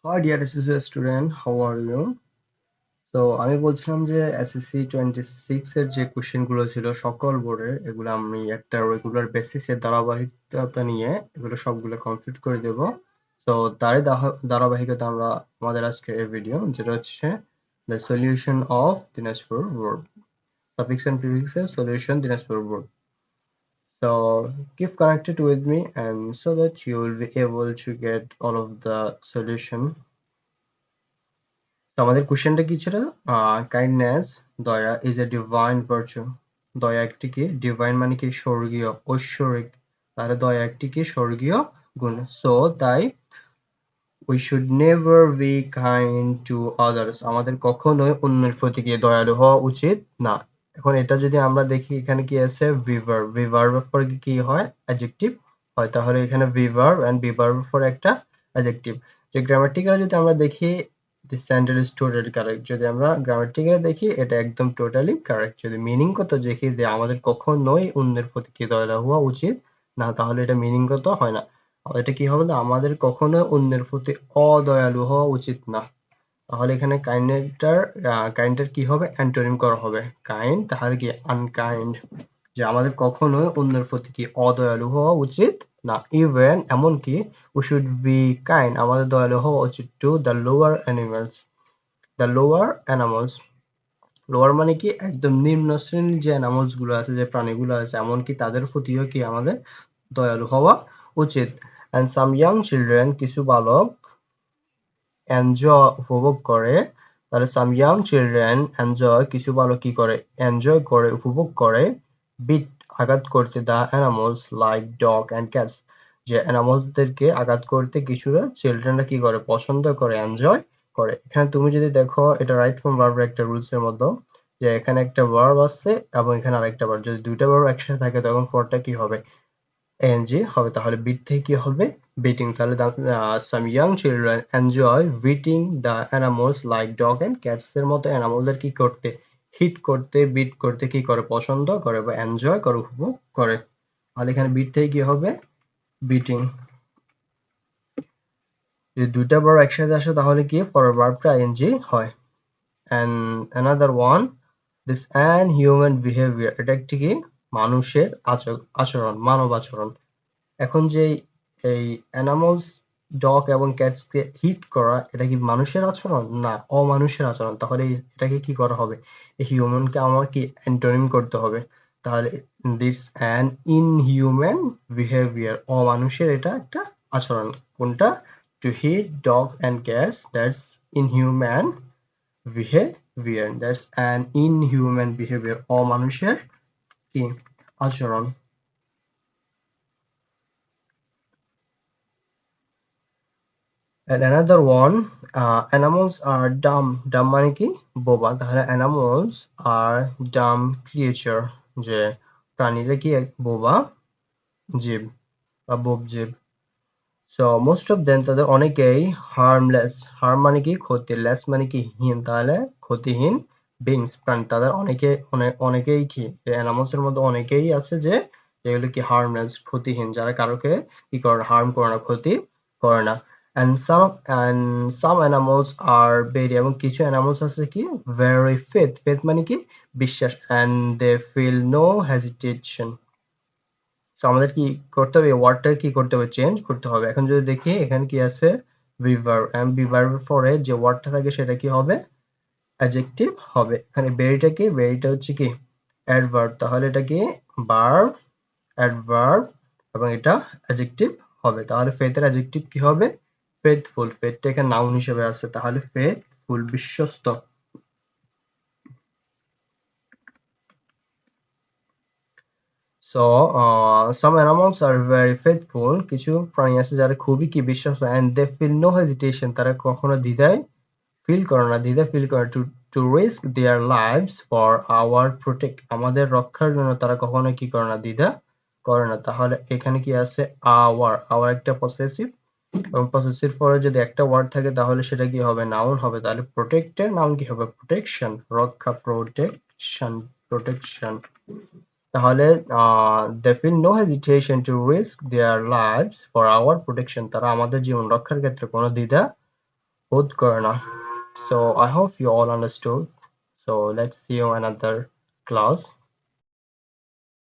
Hi dear SSC student, how are you? তো আমি বলছিলাম যে এসএসসি 26 এর যে কোশ্চেন গুলো ছিল সকল বোর্ডের এগুলো আমি একটা রেগুলার বেসিসে ধারাবাহিকতা নিয়ে এগুলো সবগুলো কমপ্লিট করে দেব। তো তারই ধারাবাহিকতা আমরা আমাদের আজকের এই ভিডিও যেটা হচ্ছে the solution of Dinajpur board, topics and prefix এর solution Dinajpur board. So keep connected with me and so that you will be able to get all of the solution. তো আমাদের কোশ্চেনটা কি ছিল? কাইন্ডনেস, দয়া ইজ এ ডিভাইন ভার্চু। দয়া একটি কি? ডিভাইন মানে কি? স্বর্গীয়, ঐশ্বরিক। তাহলে দয়া একটি কি? স্বর্গীয় গুণ। সো তাই we should never be kind to others, আমাদের কখনোই অন্যের প্রতি কি দয়ালু হওয়া উচিত না। এখন এটা যদি আমরা দেখি এখানে কি আছে? ভিভার্ব, ভিভার্বের পরে কি হয়? অ্যাডজেক্টিভ হয়। তাহলে এখানে ভিভার্ব এন্ড ভিভার্বের পরে একটা অ্যাডজেক্টিভ। যে গ্রামাটিক্যালি যদি আমরা দেখি this sentence is totally correct, যদি আমরা গ্রামাটিক্যালি দেখি এটা একদম টোটালি কারেক্ট। যদি মিনিংগত দেখি যে আমাদের কখনোই অন্যের প্রতি কি দয়ালু হওয়া উচিত না, তাহলে এটা মিনিংগত হয় না। এটা কি হবে না? আমাদের কখনো অন্যের প্রতি অদয়ালু হওয়া উচিত না। তাহলে এখানে কাইন্ডটার কি হবে? অ্যান্টোনিম করা হবে কাইন্ড, তাহলে কি আনকাইন্ড। যে আমাদের কখনোই অন্যের প্রতি কি অদয়ালু হওয়া উচিত না। ইভেন এমনকি উই শুড বি কাইন্ড, আমাদের দয়ালু হওয়া উচিত to the lower animals, the lower animals. Lower মানে কি? একদম নিম্ন শ্রেণীর যে অ্যানিমালস গুলো আছে, যে প্রাণীগুলো আছে, এমনকি তাদের প্রতিও কি আমাদের দয়ালু হওয়া উচিত। and some young children, কিছু বালক এনজয় উপভোগ করে। তাহলে some young children enjoy, কিছু বালক কি করে? এনজয় করে, উপভোগ করে। বিট আঘাত করতে, the animals like dog and cats, যে animals দেরকে আঘাত করতে কিছুটা চিলড্রেনরা কি করে? পছন্দ করে, এনজয় করে। এখানে তুমি যদি দেখো এটা রাইট ফর্ম ভার্বের একটা রুলস এর মতো, যে এখানে একটা ভার্ব আছে এবং এখানে আরেকটা ভার্ব, যদি দুইটা ভার্ব একসাথে থাকে তখন পরটা কি হবে? এনজি হবে। তাহলে বিট থেকে কি হবে? বিটিং। তাহলে some young children enjoy beating the animals like dog and cats, এর মতো অ্যানিমালদের কি করতে? হিট করতে, বিট করতে কি করে? পছন্দ করে বা এনজয় করে, উপভোগ করে। তাহলে এখানে বিট থেকে কি হবে? বিটিং। যদি দুইটা ভার্ব একসাথে আসে তাহলে কি পরের ভার্বটা আইএনজি হয়। and another one, this an human behavior, এটা একটি কি? মানুষের আচরণ, মানব আচরণ। এখন যে এই অ্যানিমালস, ডগ এবং ক্যাটস কে হিট করা, এটা কি মানুষের আচরণ? না, অমানুষের আচরণ। তাহলে এটাকে কি করা হবে? এই হিউম্যানকে আমার কি অ্যান্টোনিম করতে হবে। তাহলে দিস অ্যান ইনহিউম্যান বিহেভিয়ার, অমানুষের এটা একটা আচরণ। কোনটা? To hit dog and cats, that's inhuman behaviour, that's an inhuman behaviour, অমানুষের কি আচরণ। And another one, animals are dumb. Dumb মানে কি? বোবা। তাহলে animals are dumb creature, যে প্রাণীরা কি বোবা জীব বা বোব জীব। So most of them, তাদের অনেকেই harmless, harm মানে কি? ক্ষতি, less মানে কি? হীন, তাহলে ক্ষতিহীন beings, প্রাণী। তাদের অনেকেই কি? animals এর মধ্যে অনেকেই আছে যে যেগুলো কি harmless, ক্ষতিহীন, যারা কারোকে কি করে না? harm করে না, ক্ষতি করে না। and some animals are very, এবং কিছু animals আছে কি? very faith মানে কি? বিশ্বাস, and they feel no hesitation. So আমাদের কি করতে হবে? ওয়ার্ডটা কি করতে হবে? চেঞ্জ করতে হবে। এখন যদি দেখি এখানে কি আছে? বিভার্ব, এন্ড বিভার্বের পরে যে ওয়ার্ডটা থাকে সেটা কি হবে? অ্যাডজেক্টিভ হবে। এখানে বেরিটা কি? বেরিটা হচ্ছে কি? অ্যাডভার্ব। তাহলে এটা কি? ভার্ব, অ্যাডভার্ব, এবং এটা অ্যাডজেক্টিভ হবে। তাহলে ফেথের অ্যাডজেক্টিভ কি হবে? ফেথফুল। ফেথটা এখানে নাউন হিসেবে আছে, তাহলে ফেথফুল, বিশ্বস্ত। So some animals are very faithful, কিছু প্রাণী আছে যারা খুবই কি বিশ্বস্ত, and they feel no hesitation, তারা কখনো দ্বিধায় ফিল করে না, দ্বিধা ফিল করে to risk their lives for our protect, আমাদের রক্ষার জন্য তারা কখনো কি করে না? দ্বিধা করে না। তাহলে এখানে কি আছে? our একটা পসেসিভ, এবং পসেসিভ পরে যদি একটা ওয়ার্ড থাকে তাহলে সেটা কি হবে? নাউন হবে। তাহলে প্রোটেক্টের নাউন কি হবে? প্রোটেকশন, রক্ষা, প্রোটেকশন, প্রোটেকশন। তাহলে they feel no hesitation to risk their lives for our protection, তারা আমাদের জীবন রক্ষার ক্ষেত্রে কোনো দ্বিধা বোধ করে না। So I hope you all understood. So let's see you in another class.